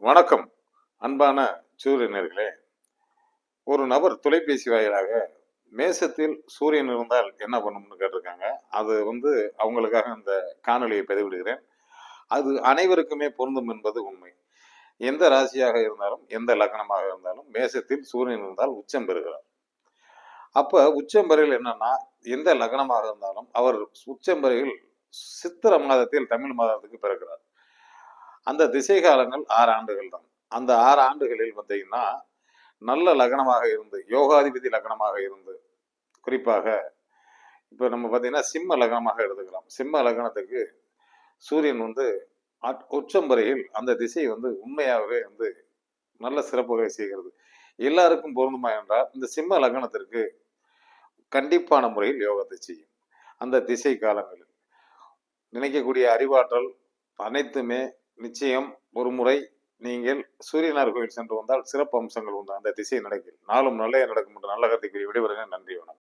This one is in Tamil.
வணக்கம் அன்பான சூரியனர்களே. ஒரு நபர் தொலைபேசி வாயிலாக மேசத்தில் சூரியன் இருந்தால் என்ன பண்ணும்னு கேட்டிருக்காங்க. அது அவங்களுக்காக இந்த காணொளியை பதிவிடுகிறேன். அது அனைவருக்குமே பொருந்தும் என்பது உண்மை. எந்த ராசியாக இருந்தாலும் எந்த லக்னமாக இருந்தாலும் மேசத்தில் சூரியன் இருந்தால் உச்சம் பெறுகிறார். அப்ப உச்சம் பெறையில் என்னன்னா, எந்த லக்னமாக இருந்தாலும் அவர் உச்சம் பெறையில் சித்திர மாதத்தில் தமிழ் மாதத்துக்கு பிறக்கிறார். அந்த திசை காலங்கள் 6 ஆண்டுகள் தான். அந்த 6 ஆண்டுகளில் பார்த்தீங்கன்னா, நல்ல லக்னமாக இருந்து, யோகாதிபதி லக்னமாக இருந்து, குறிப்பாக இப்ப நம்ம பார்த்தீங்கன்னா, சிம்ம லக்னமாக எடுத்துக்கலாம். சிம்ம லக்னத்துக்கு சூரியன் உச்சம் வரையில் அந்த திசை உண்மையாகவே நல்ல சிறப்புகளை செய்கிறது. எல்லாருக்கும் பொருந்துமா என்றால், இந்த சிம்ம லக்னத்திற்கு கண்டிப்பான முறையில் யோகத்தை செய்யும். அந்த திசை காலங்களில் நினைக்கக்கூடிய அறிவாற்றல் அனைத்துமே நிச்சயம் ஒரு முறை நீங்கள் சூரியனார் கோயில் சென்று வந்தால் சிறப்பு அம்சங்கள் உண்டு. அந்த திசை நடக்கும். நாளும் நல்ல நடக்கும் என்று நல்ல கருத்தை கூறி விடைபெறுகிறேன். நன்றி, வணக்கம்.